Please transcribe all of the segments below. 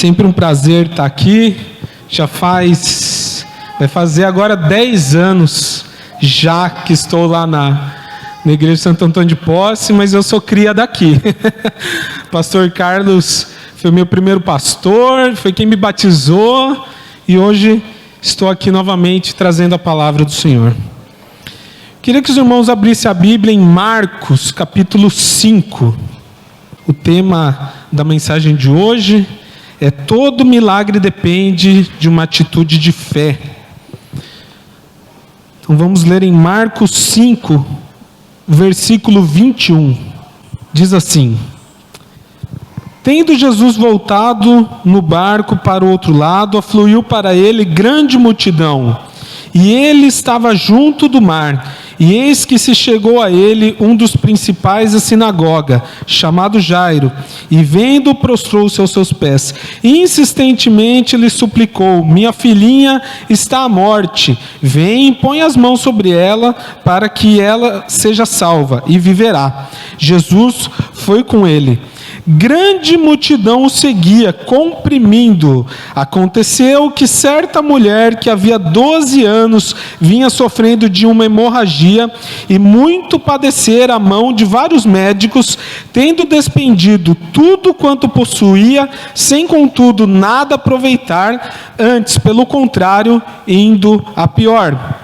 Sempre um prazer estar aqui. Vai fazer agora 10 anos já que estou lá na Igreja de Santo Antônio de Posse, mas eu sou cria daqui. Pastor Carlos foi meu primeiro pastor, foi quem me batizou, e hoje estou aqui novamente trazendo a palavra do Senhor. Queria que os irmãos abrissem a Bíblia em Marcos, capítulo 5. O tema da mensagem de hoje é: todo milagre depende de uma atitude de fé. Então vamos ler em Marcos 5, versículo 21. Diz assim: tendo Jesus voltado no barco para o outro lado, afluiu para ele grande multidão, e ele estava junto do mar. E eis que se chegou a ele um dos principais da sinagoga, chamado Jairo, e vendo, prostrou-se aos seus pés. E insistentemente lhe suplicou: minha filhinha está à morte, vem e põe as mãos sobre ela, para que ela seja salva, e viverá. Jesus foi com ele. Grande multidão o seguia, comprimindo. Aconteceu que certa mulher que havia 12 anos vinha sofrendo de uma hemorragia e muito padecera a mão de vários médicos, tendo despendido tudo quanto possuía, sem contudo nada aproveitar, antes, pelo contrário, indo a pior.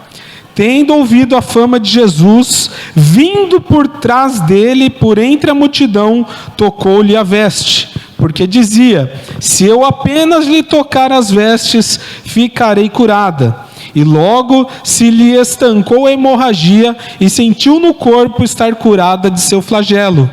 Tendo ouvido a fama de Jesus, vindo por trás dele, por entre a multidão, tocou-lhe a veste, porque dizia: se eu apenas lhe tocar as vestes, ficarei curada. E logo se lhe estancou a hemorragia, e sentiu no corpo estar curada de seu flagelo.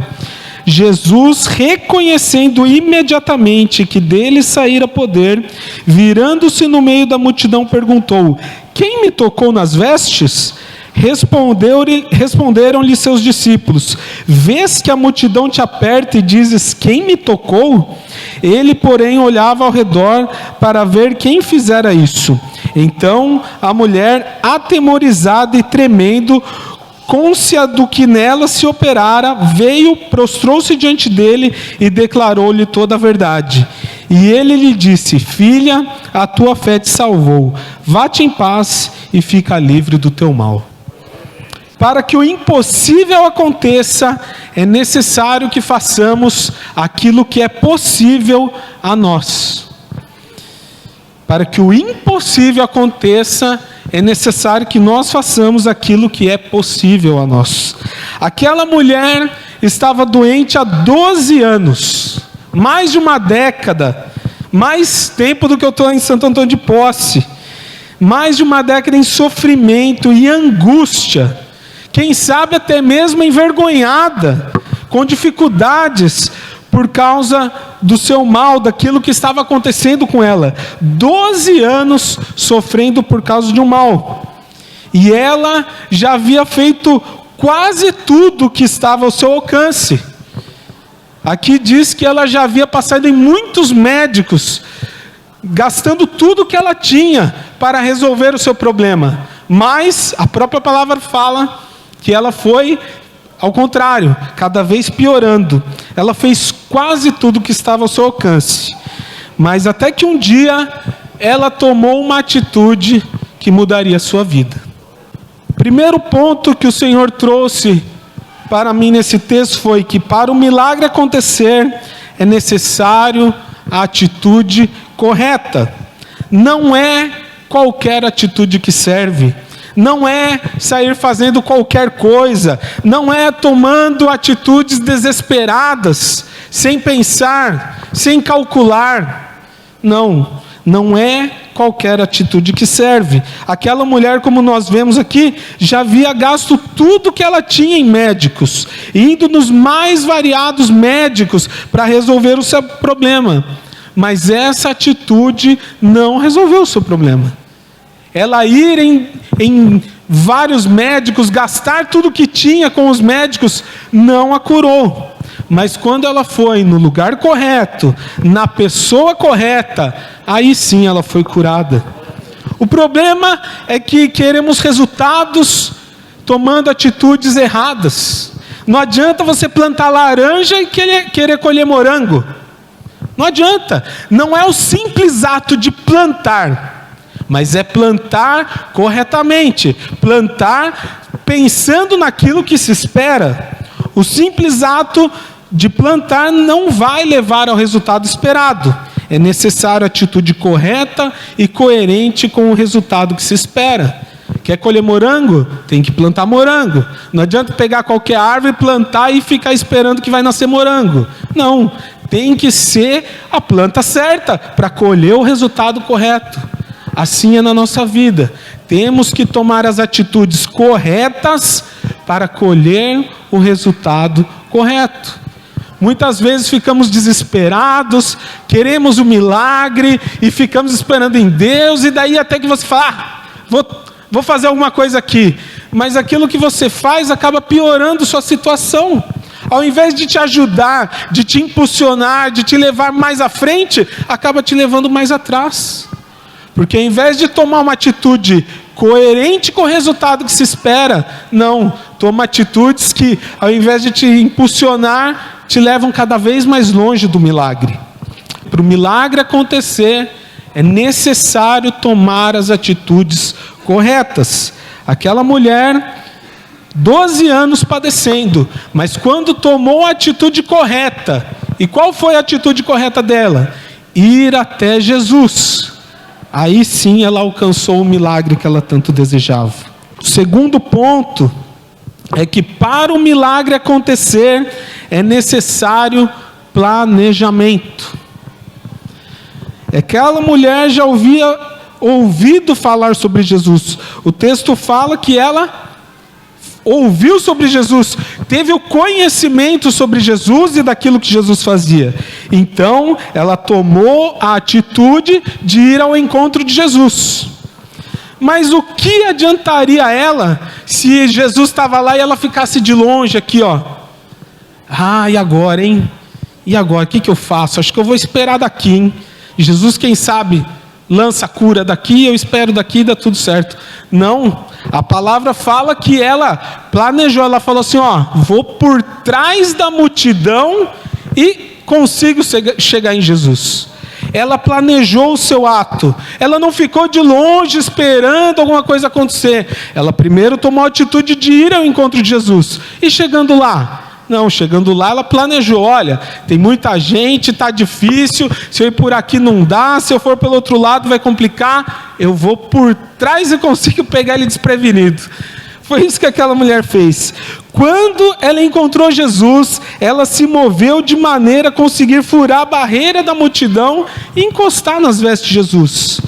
Jesus, reconhecendo imediatamente que dele saíra poder, virando-se no meio da multidão, perguntou: quem me tocou nas vestes? Responderam-lhe seus discípulos: vês que a multidão te aperta e dizes: quem me tocou? Ele, porém, olhava ao redor para ver quem fizera isso. Então a mulher, atemorizada e tremendo, cônscia do que nela se operara, veio, prostrou-se diante dele e declarou-lhe toda a verdade. E ele lhe disse: filha, a tua fé te salvou, vá-te em paz e fica livre do teu mal. Para que o impossível aconteça, é necessário que façamos aquilo que é possível a nós. Para que o impossível aconteça, é necessário que nós façamos aquilo que é possível a nós. Aquela mulher estava doente há 12 anos, mais de uma década, mais tempo do que eu estou em Santo Antônio de Posse, mais de uma década em sofrimento e angústia, quem sabe até mesmo envergonhada, com dificuldades, por causa do seu mal, daquilo que estava acontecendo com ela. 12 anos sofrendo por causa de um mal. E ela já havia feito quase tudo que estava ao seu alcance. Aqui diz que ela já havia passado em muitos médicos, gastando tudo que ela tinha para resolver o seu problema. Mas a própria palavra fala que ela foi ao contrário, cada vez piorando. Ela fez quase tudo que estava ao seu alcance. Mas até que um dia, ela tomou uma atitude que mudaria a sua vida. O primeiro ponto que o Senhor trouxe para mim nesse texto foi que para o milagre acontecer, é necessário a atitude correta. Não é qualquer atitude que serve. Não é sair fazendo qualquer coisa, não é tomando atitudes desesperadas, sem pensar, sem calcular. Não é qualquer atitude que serve. Aquela mulher, como nós vemos aqui, já havia gasto tudo que ela tinha em médicos, indo nos mais variados médicos para resolver o seu problema. Mas essa atitude não resolveu o seu problema. Ela ir em vários médicos, gastar tudo que tinha com os médicos, não a curou. Mas quando ela foi no lugar correto, na pessoa correta, aí sim ela foi curada. O problema é que queremos resultados tomando atitudes erradas. Não adianta você plantar laranja e querer colher morango. Não adianta. Não é o simples ato de plantar, mas é plantar corretamente. Plantar pensando naquilo que se espera. O simples ato de plantar não vai levar ao resultado esperado. É necessário atitude correta e coerente com o resultado que se espera. Quer colher morango? Tem que plantar morango. Não adianta pegar qualquer árvore, plantar e ficar esperando que vai nascer morango. Não, tem que ser a planta certa para colher o resultado correto. Assim é na nossa vida. Temos que tomar as atitudes corretas para colher o resultado correto. Muitas vezes ficamos desesperados, queremos um milagre e ficamos esperando em Deus, e daí até que você fala, vou fazer alguma coisa aqui, mas aquilo que você faz acaba piorando sua situação. Ao invés de te ajudar, de te impulsionar, de te levar mais à frente, acaba te levando mais atrás. Porque ao invés de tomar uma atitude coerente com o resultado que se espera, não, toma atitudes que ao invés de te impulsionar, te levam cada vez mais longe do milagre. Para o milagre acontecer, é necessário tomar as atitudes corretas. Aquela mulher, 12 anos padecendo, mas quando tomou a atitude correta, e qual foi a atitude correta dela? Ir até Jesus. Aí sim ela alcançou o milagre que ela tanto desejava. O segundo ponto é que para o milagre acontecer, é necessário planejamento. Aquela mulher já havia ouvido falar sobre Jesus. O texto fala que ela ouviu sobre Jesus, teve o conhecimento sobre Jesus e daquilo que Jesus fazia. Então, ela tomou a atitude de ir ao encontro de Jesus. Mas o que adiantaria ela se Jesus estava lá e ela ficasse de longe aqui, ó? E agora, hein? E agora, o que eu faço? Acho que eu vou esperar daqui, hein? Jesus, quem sabe, lança a cura daqui, eu espero daqui, dá tudo certo. Não, a palavra fala que ela planejou, ela falou assim, vou por trás da multidão e consigo chegar em Jesus. Ela planejou o seu ato, ela não ficou de longe esperando alguma coisa acontecer. Ela primeiro tomou a atitude de ir ao encontro de Jesus, e chegando lá, ela planejou, olha, tem muita gente, está difícil, se eu ir por aqui não dá, se eu for pelo outro lado vai complicar, eu vou por trás e consigo pegar ele desprevenido. Foi isso que aquela mulher fez. Quando ela encontrou Jesus, ela se moveu de maneira a conseguir furar a barreira da multidão e encostar nas vestes de Jesus.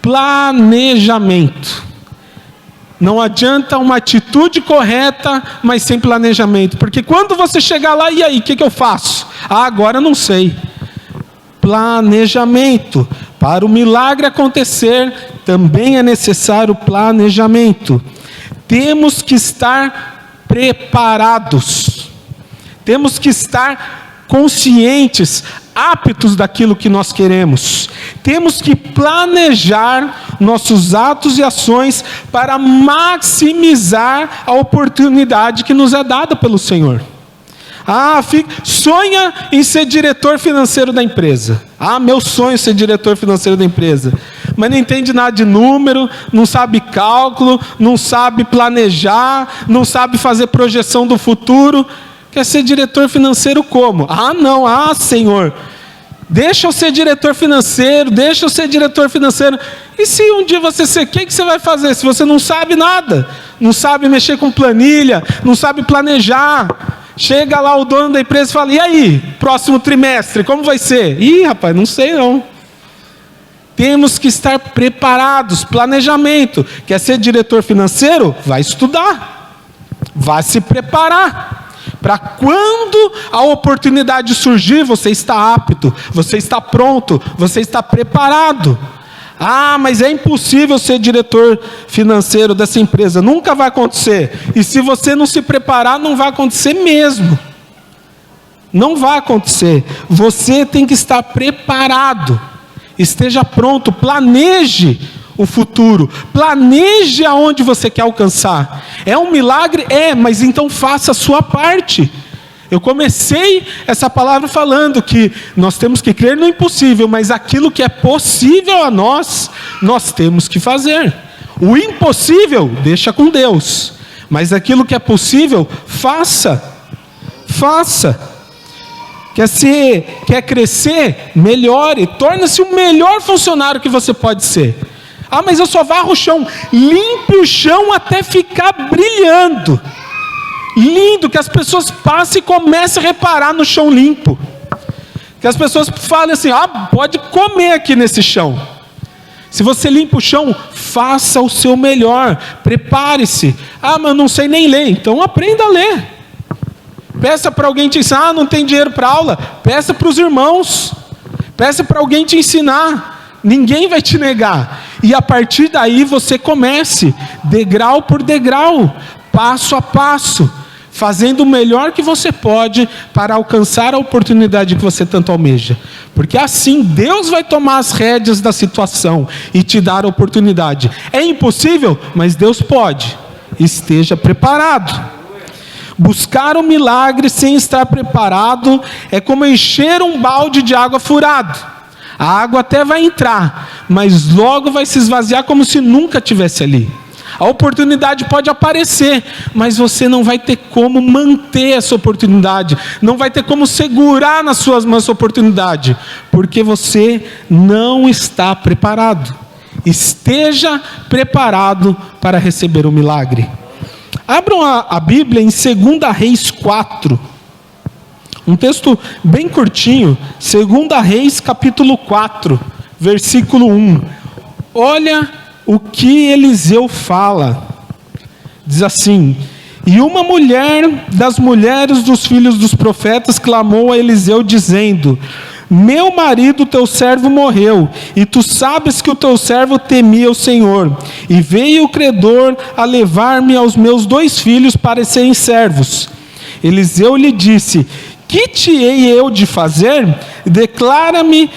Planejamento. Não adianta uma atitude correta, mas sem planejamento. Porque quando você chegar lá, e aí, o que eu faço? Agora eu não sei. Planejamento. Para o milagre acontecer, também é necessário planejamento. Temos que estar preparados. Temos que estar conscientes, aptos daquilo que nós queremos. Temos que planejar nossos atos e ações para maximizar a oportunidade que nos é dada pelo Senhor. Sonha em ser diretor financeiro da empresa. Meu sonho é ser diretor financeiro da empresa. Mas não entende nada de número, não sabe cálculo, não sabe planejar, não sabe fazer projeção do futuro. Quer ser diretor financeiro como? Senhor, deixa eu ser diretor financeiro, E se um dia você ser, o que você vai fazer? Se você não sabe nada, não sabe mexer com planilha, não sabe planejar. Chega lá o dono da empresa e fala, e aí, próximo trimestre, como vai ser? Rapaz, não sei não. Temos que estar preparados, planejamento. Quer ser diretor financeiro? Vai estudar, vai se preparar. Para quando a oportunidade surgir, você está apto, você está pronto, você está preparado. Mas é impossível ser diretor financeiro dessa empresa, nunca vai acontecer. E se você não se preparar, não vai acontecer mesmo. Não vai acontecer. Você tem que estar preparado. Esteja pronto, planeje o futuro, planeje aonde você quer alcançar. É um milagre? Mas então faça a sua parte. Eu comecei essa palavra falando que nós temos que crer no impossível, mas aquilo que é possível a nós, nós temos que fazer. O impossível, deixa com Deus. Mas aquilo que é possível, faça. Faça. Quer crescer? Melhore. Torne-se o melhor funcionário que você pode ser. Ah, mas eu só varro o chão. Limpe o chão até ficar brilhando. Lindo, que as pessoas passem e comecem a reparar no chão limpo. Que as pessoas falem assim, pode comer aqui nesse chão. Se você limpa o chão, faça o seu melhor. Prepare-se. Mas eu não sei nem ler. Então aprenda a ler. Peça para alguém te ensinar. Não tem dinheiro para aula. Peça para os irmãos. Peça para alguém te ensinar. Ninguém vai te negar. E a partir daí você comece, degrau por degrau, passo a passo, fazendo o melhor que você pode para alcançar a oportunidade que você tanto almeja. Porque assim Deus vai tomar as rédeas da situação e te dar a oportunidade. É impossível, mas Deus pode. Esteja preparado. Buscar um milagre sem estar preparado é como encher um balde de água furado. A água até vai entrar, mas logo vai se esvaziar como se nunca tivesse ali. A oportunidade pode aparecer, mas você não vai ter como manter essa oportunidade, não vai ter como segurar nas suas mãos essa oportunidade, porque você não está preparado. Esteja preparado para receber o milagre. Abram a Bíblia em 2 Reis 4, um texto bem curtinho, 2 Reis capítulo 4, versículo 1. Olha o que Eliseu fala. Diz assim: e uma mulher das mulheres dos filhos dos profetas clamou a Eliseu dizendo: meu marido, teu servo, morreu, e tu sabes que o teu servo temia o Senhor, e veio o credor a levar-me aos meus 2 filhos para serem servos. Eliseu lhe disse: que te hei eu de fazer? Declara-me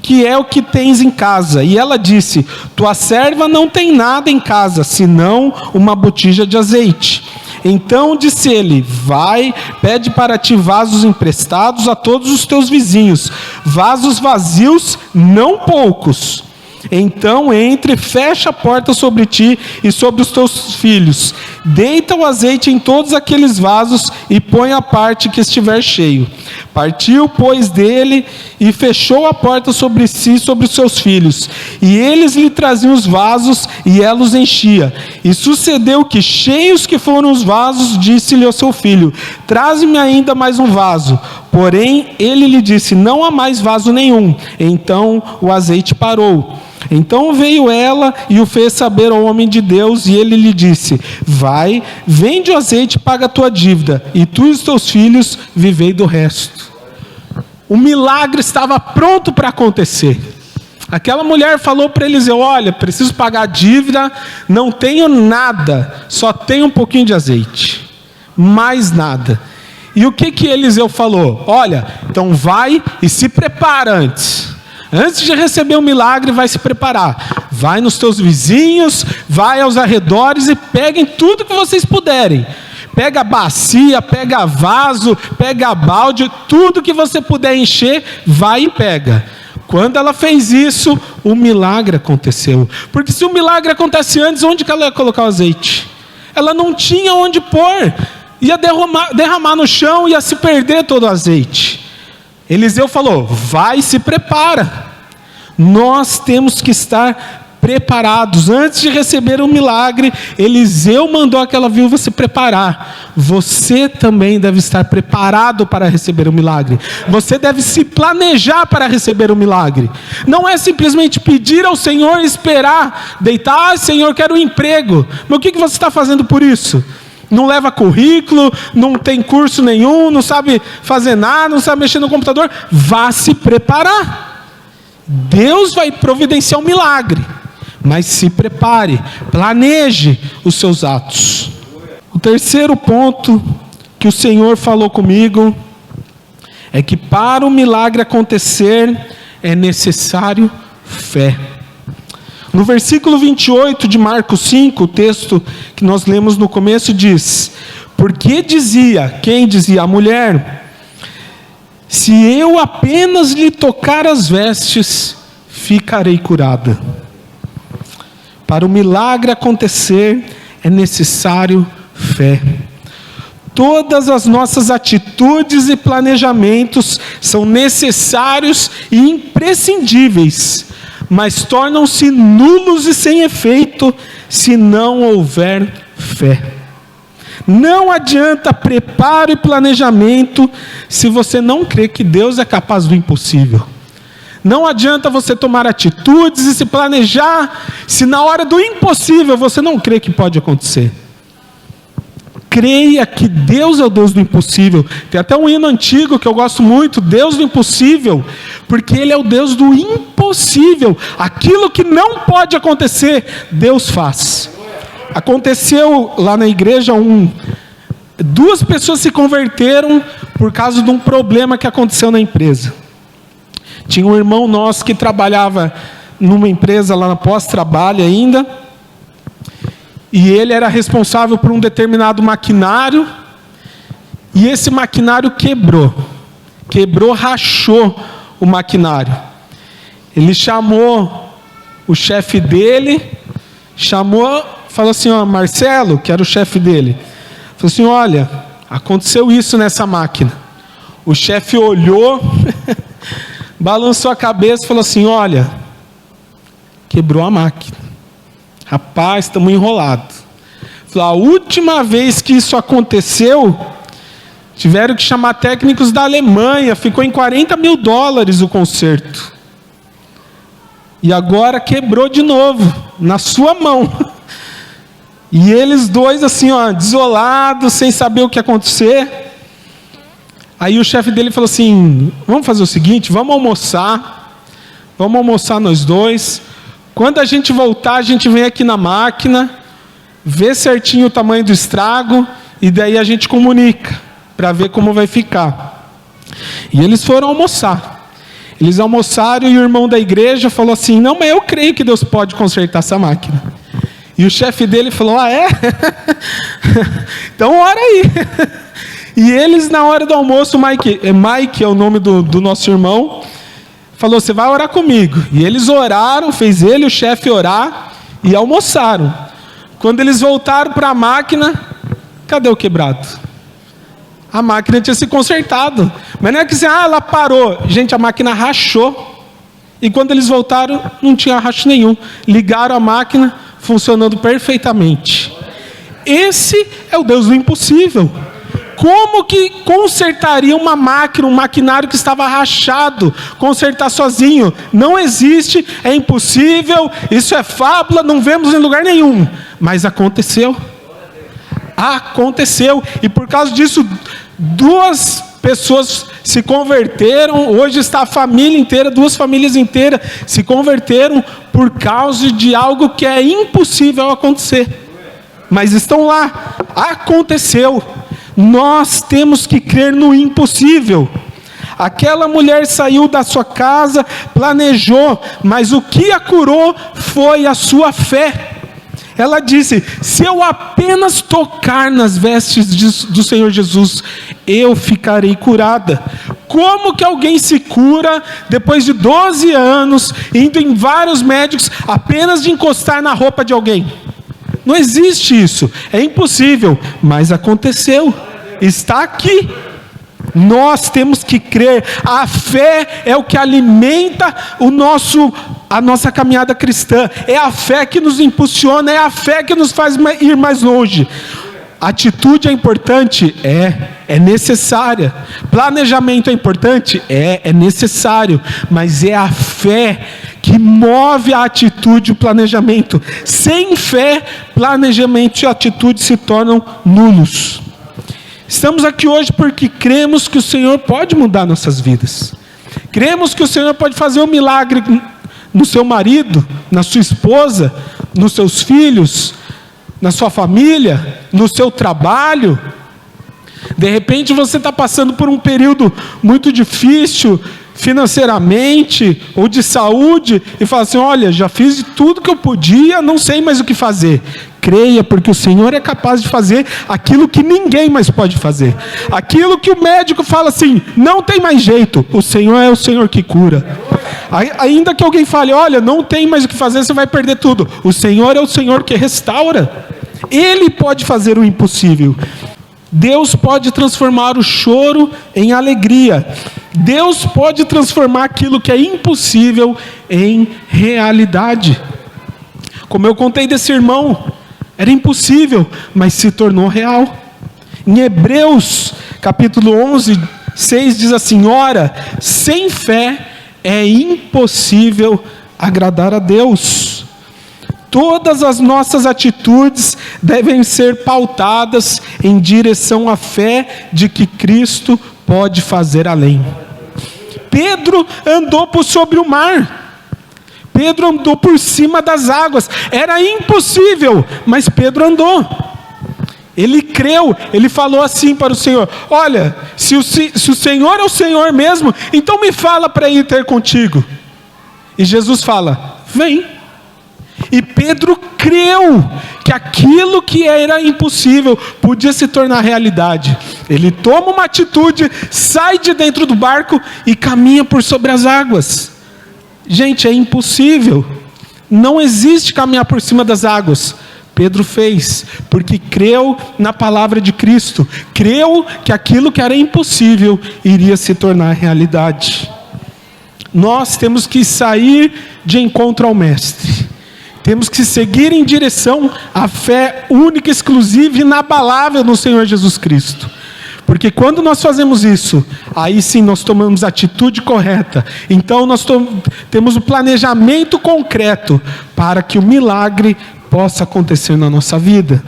que é o que tens em casa. E ela disse: tua serva não tem nada em casa, senão uma botija de azeite. Então disse ele: vai, pede para ti vasos emprestados a todos os teus vizinhos, vasos vazios, não poucos. Então entre, fecha a porta sobre ti e sobre os teus filhos, deita o azeite em todos aqueles vasos e põe a parte que estiver cheio. Partiu, pois, dele e fechou a porta sobre si e sobre os seus filhos. E eles lhe traziam os vasos e ela os enchia. E sucedeu que, cheios que foram os vasos, disse-lhe ao seu filho: traze-me ainda mais um vaso. Porém ele lhe disse: não há mais vaso nenhum. Então o azeite parou. Então veio ela e o fez saber ao homem de Deus, e ele lhe disse: vai, vende o azeite e paga a tua dívida, e tu e os teus filhos vivei do resto. O milagre estava pronto para acontecer. Aquela mulher falou para Eliseu: olha, preciso pagar a dívida, não tenho nada, só tenho um pouquinho de azeite, mais nada. E o que Eliseu falou? Olha, então vai e se prepara antes. Antes de receber o milagre, vai se preparar. Vai nos teus vizinhos, vai aos arredores e peguem tudo que vocês puderem. Pega bacia, pega vaso, pega balde, tudo que você puder encher, vai e pega. Quando ela fez isso, o milagre aconteceu. Porque se o milagre acontece antes, onde que ela ia colocar o azeite? Ela não tinha onde pôr. Ia derramar no chão, ia se perder todo o azeite. Eliseu falou: vai e se prepara. Nós temos que estar preparados. Antes de receber o milagre, Eliseu mandou aquela viúva se preparar. Você também deve estar preparado para receber o milagre. Você deve se planejar para receber o milagre. Não é simplesmente pedir ao Senhor e esperar, deitar: Senhor, quero um emprego. Mas o que você está fazendo por isso? Não leva currículo, não tem curso nenhum, não sabe fazer nada, não sabe mexer no computador. Vá se preparar. Deus vai providenciar um milagre, mas se prepare, planeje os seus atos. O terceiro ponto que o Senhor falou comigo é que para o milagre acontecer é necessário fé. No versículo 28 de Marcos 5, o texto que nós lemos no começo diz: Porque dizia, quem dizia? A mulher: se eu apenas lhe tocar as vestes, ficarei curada. Para o milagre acontecer, é necessário fé. Todas as nossas atitudes e planejamentos são necessários e imprescindíveis, mas tornam-se nulos e sem efeito se não houver fé. Não adianta preparo e planejamento se você não crê que Deus é capaz do impossível. Não adianta você tomar atitudes e se planejar se na hora do impossível você não crê que pode acontecer. Creia que Deus é o Deus do impossível. Tem até um hino antigo que eu gosto muito, Deus do impossível, porque Ele é o Deus do impossível. Aquilo que não pode acontecer, Deus faz. Aconteceu lá na igreja, duas pessoas se converteram por causa de um problema que aconteceu na empresa. Tinha um irmão nosso que trabalhava numa empresa lá na pós-trabalho ainda, e ele era responsável por um determinado maquinário, e esse maquinário quebrou, rachou o maquinário. Ele chamou o chefe dele, falou assim: ó, Marcelo, que era o chefe dele, falou assim: olha, aconteceu isso nessa máquina. O chefe olhou, balançou a cabeça e falou assim: olha, quebrou a máquina. Rapaz, estamos enrolados. A última vez que isso aconteceu, tiveram que chamar técnicos da Alemanha, ficou em $40 mil o conserto. E agora quebrou de novo, na sua mão. E eles dois assim, ó, desolados, sem saber o que ia acontecer. Aí o chefe dele falou assim: vamos fazer o seguinte, vamos almoçar nós dois. Quando a gente voltar, a gente vem aqui na máquina, vê certinho o tamanho do estrago, e daí a gente comunica, para ver como vai ficar. E eles foram almoçar. Eles almoçaram e o irmão da igreja falou assim: não, mas eu creio que Deus pode consertar essa máquina. E o chefe dele falou: ah, é? Então ora aí. E eles, na hora do almoço, Mike é o nome do nosso irmão, falou: você vai orar comigo. E eles oraram, fez ele e o chefe orar, e almoçaram. Quando eles voltaram para a máquina, cadê o quebrado? A máquina tinha se consertado. Mas não é que assim, ela parou. Gente, a máquina rachou. E quando eles voltaram, não tinha racho nenhum. Ligaram a máquina, funcionando perfeitamente. Esse é o Deus do impossível. Como que consertaria uma máquina, um maquinário que estava rachado, consertar sozinho? Não existe, é impossível, isso é fábula, não vemos em lugar nenhum. Mas aconteceu. Aconteceu. E por causa disso, 2 pessoas se converteram. Hoje está a família inteira, 2 famílias inteiras se converteram por causa de algo que é impossível acontecer. Mas estão lá. Aconteceu. Nós temos que crer no impossível. Aquela mulher saiu da sua casa, planejou, mas o que a curou foi a sua fé. Ela disse: se eu apenas tocar nas vestes do Senhor Jesus, eu ficarei curada. Como que alguém se cura depois de 12 anos, indo em vários médicos, apenas de encostar na roupa de alguém? Não existe isso, é impossível, mas aconteceu, está aqui. Nós temos que crer. A fé é o que alimenta a nossa caminhada cristã. É a fé que nos impulsiona, é a fé que nos faz ir mais longe. Atitude é importante? É necessária. Planejamento é importante? É necessário. Mas é a fé que move a atitude e o planejamento. Sem fé, planejamento e atitude se tornam nulos. Estamos aqui hoje porque cremos que o Senhor pode mudar nossas vidas. Cremos que o Senhor pode fazer um milagre no seu marido, na sua esposa, nos seus filhos, na sua família, no seu trabalho. De repente você está passando por um período muito difícil financeiramente ou de saúde e fala assim: olha, já fiz de tudo que eu podia, não sei mais o que fazer. Creia, porque o Senhor é capaz de fazer aquilo que ninguém mais pode fazer. Aquilo que o médico fala assim, não tem mais jeito. O Senhor é o Senhor que cura. Ainda que alguém fale, olha, não tem mais o que fazer, você vai perder tudo. O Senhor é o Senhor que restaura. Ele pode fazer o impossível. Deus pode transformar o choro em alegria. Deus pode transformar aquilo que é impossível em realidade. Como eu contei desse irmão, era impossível, mas se tornou real. Em Hebreus, capítulo 11, 6 diz assim, ora, sem fé é impossível agradar a Deus. Todas as nossas atitudes devem ser pautadas em direção à fé de que Cristo pode fazer além. Pedro andou por sobre o mar. Pedro andou por cima das águas. Era impossível, mas Pedro andou. Ele creu, ele falou assim para o Senhor, olha, se o Senhor é o Senhor mesmo, então me fala para ir ter contigo. E Jesus fala, vem. E Pedro creu que aquilo que era impossível podia se tornar realidade. Ele toma uma atitude, sai de dentro do barco e caminha por sobre as águas. Gente, é impossível. Não existe caminhar por cima das águas. Pedro fez, porque creu na palavra de Cristo. Creu que aquilo que era impossível iria se tornar realidade. Nós temos que sair de encontro ao Mestre. Temos que seguir em direção à fé única, exclusiva e inabalável no Senhor Jesus Cristo. Porque quando nós fazemos isso, aí sim nós tomamos a atitude correta. Então nós temos o planejamento concreto para que o milagre possa acontecer na nossa vida.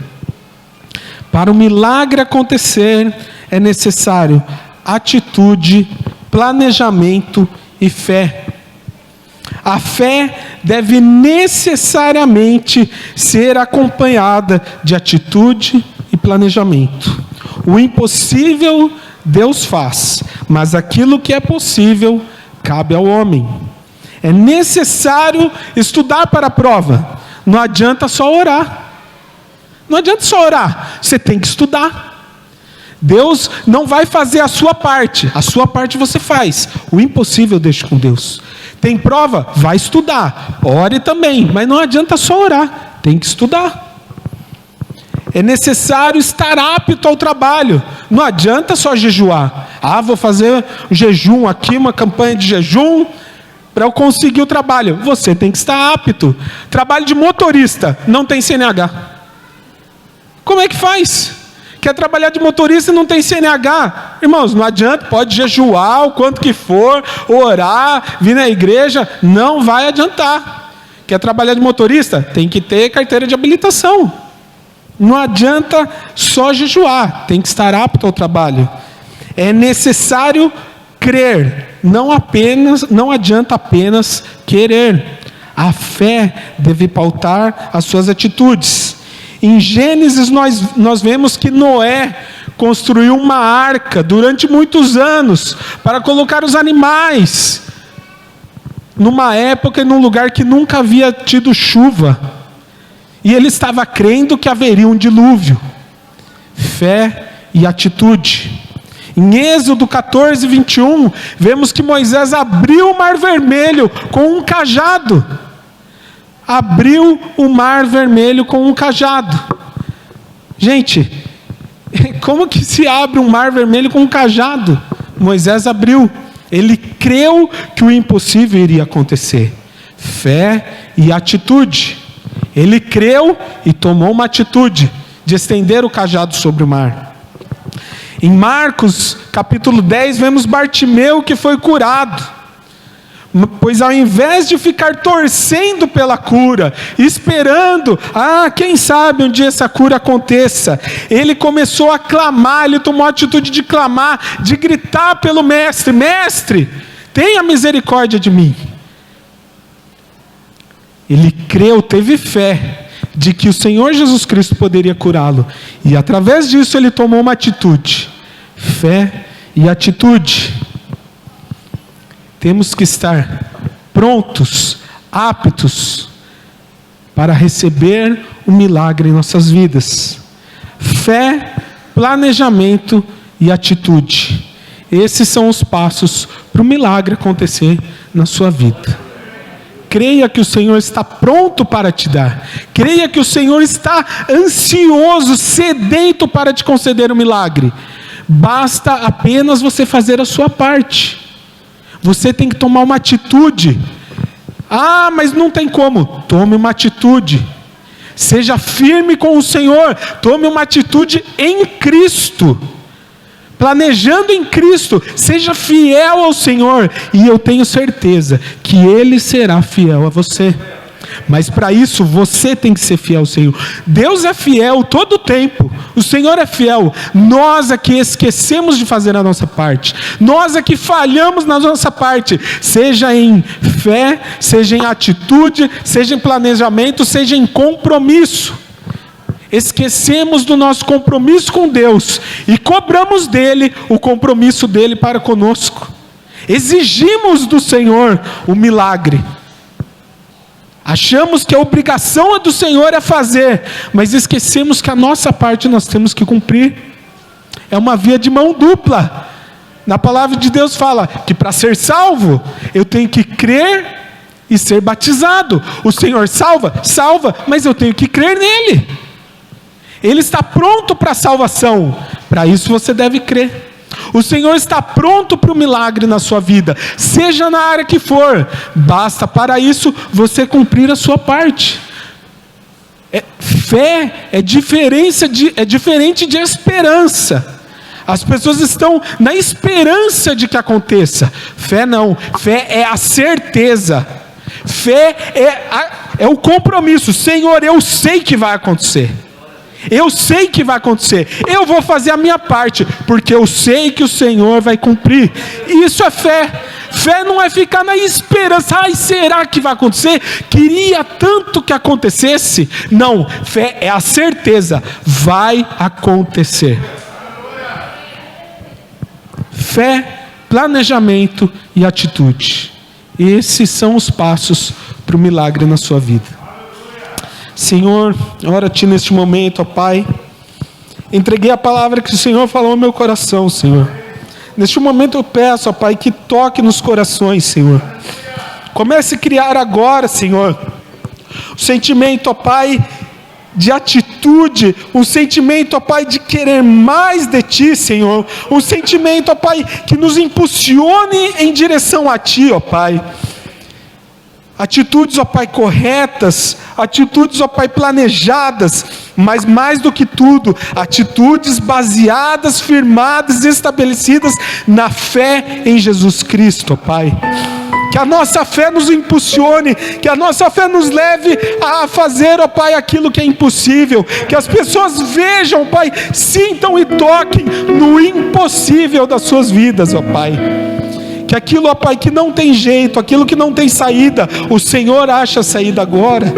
Para o milagre acontecer, é necessário atitude, planejamento e fé. A fé deve necessariamente ser acompanhada de atitude e planejamento. O impossível Deus faz, mas aquilo que é possível cabe ao homem. É necessário estudar para a prova. Não adianta só orar. Não adianta só orar. Você tem que estudar. Deus não vai fazer a sua parte. A sua parte você faz. O impossível deixa com Deus. Tem prova? Vai estudar. Ore também. Mas não adianta só orar. Tem que estudar. É necessário estar apto ao trabalho. Não adianta só jejuar. Vou fazer um jejum aqui, uma campanha de jejum, para eu conseguir o trabalho. Você tem que estar apto. Trabalho de motorista, não tem CNH. Como é que faz? Quer trabalhar de motorista e não tem CNH? Irmãos, não adianta, pode jejuar o quanto que for, orar, vir na igreja, não vai adiantar. Quer trabalhar de motorista? Tem que ter carteira de habilitação. Não adianta só jejuar, tem que estar apto ao trabalho. É necessário crer, não adianta apenas querer. A fé deve pautar as suas atitudes. Em Gênesis nós vemos que Noé construiu uma arca durante muitos anos para colocar os animais, numa época e num lugar que nunca havia tido chuva. E ele estava crendo que haveria um dilúvio. Fé e atitude. Em Êxodo 14, 21, vemos que Moisés abriu o mar vermelho com um cajado. Abriu o mar vermelho com um cajado. Gente, como que se abre um mar vermelho com um cajado? Moisés abriu. Ele creu que o impossível iria acontecer. Fé e atitude. Ele creu e tomou uma atitude de estender o cajado sobre o mar. Em Marcos, capítulo 10, vemos Bartimeu que foi curado. Pois ao invés de ficar torcendo pela cura, esperando, quem sabe um dia essa cura aconteça, ele começou a clamar, ele tomou a atitude de clamar, de gritar pelo mestre: mestre, tenha misericórdia de mim. Ele creu, teve fé de que o Senhor Jesus Cristo poderia curá-lo. E através disso ele tomou uma atitude. Fé e atitude. Temos que estar prontos, aptos para receber o milagre em nossas vidas. Fé, planejamento e atitude. Esses são os passos para o milagre acontecer na sua vida. Creia que o Senhor está pronto para te dar. Creia que o Senhor está ansioso, sedento para te conceder o milagre. Basta apenas você fazer a sua parte. Você tem que tomar uma atitude. Ah, mas não tem como. Tome uma atitude. Seja firme com o Senhor. Tome uma atitude em Cristo. Planejando em Cristo, seja fiel ao Senhor, e eu tenho certeza que Ele será fiel a você. Mas para isso, você tem que ser fiel ao Senhor. Deus é fiel todo o tempo, o Senhor é fiel. Nós aqui esquecemos de fazer a nossa parte, nós aqui falhamos na nossa parte, seja em fé, seja em atitude, seja em planejamento, seja em compromisso. Esquecemos do nosso compromisso com Deus e cobramos dele o compromisso dele para conosco. Exigimos do Senhor o milagre. Achamos que a obrigação do Senhor é fazer, mas esquecemos que a nossa parte nós temos que cumprir. É uma via de mão dupla. Na palavra de Deus fala que para ser salvo, eu tenho que crer e ser batizado. O Senhor salva, mas eu tenho que crer nele. Ele está pronto para a salvação. Para isso você deve crer. O Senhor está pronto para o milagre na sua vida, seja na área que for. Basta para isso você cumprir a sua parte. Fé é diferente de esperança. As pessoas estão na esperança de que aconteça. Fé não. Fé é a certeza. Fé é o compromisso. Senhor, eu sei que vai acontecer. Eu sei que vai acontecer. Eu vou fazer a minha parte, porque eu sei que o Senhor vai cumprir. Isso é fé. Fé não é ficar na esperança. Ai, será que vai acontecer? Queria tanto que acontecesse. Não, fé é a certeza. Vai acontecer. Fé, planejamento e atitude. Esses são os passos para o milagre na sua vida. Senhor, ora a Ti neste momento, ó Pai. Entreguei a palavra que o Senhor falou ao meu coração, Senhor. Neste momento eu peço, ó Pai, que toque nos corações, Senhor. Comece a criar agora, Senhor, o sentimento, ó Pai, de atitude, um sentimento, ó Pai, de querer mais de Ti, Senhor. Um sentimento, ó Pai, que nos impulsione em direção a Ti, ó Pai. Atitudes, ó Pai, corretas, atitudes, ó Pai, planejadas, mas mais do que tudo, atitudes baseadas, firmadas, estabelecidas na fé em Jesus Cristo, ó Pai. Que a nossa fé nos impulsione, que a nossa fé nos leve a fazer, ó Pai, aquilo que é impossível. Que as pessoas vejam, Pai, sintam e toquem no impossível das suas vidas, ó Pai. Que aquilo, ó Pai, que não tem jeito, aquilo que não tem saída, o Senhor acha a saída agora.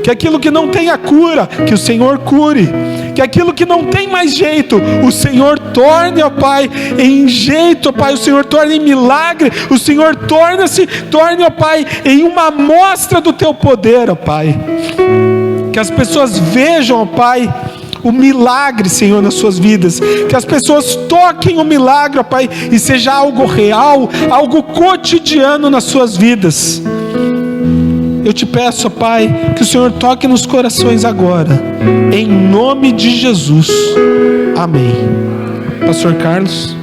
Que aquilo que não tem a cura, que o Senhor cure. Que aquilo que não tem mais jeito, o Senhor torne, ó Pai, em jeito, ó Pai, o Senhor torne em milagre, o Senhor torne, ó Pai, em uma amostra do Teu poder, ó Pai. Que as pessoas vejam, ó Pai, o milagre, Senhor, nas suas vidas. Que as pessoas toquem o milagre, ó Pai, e seja algo real, algo cotidiano nas suas vidas. Eu te peço, ó Pai, que o Senhor toque nos corações agora, em nome de Jesus. Amém. Pastor Carlos.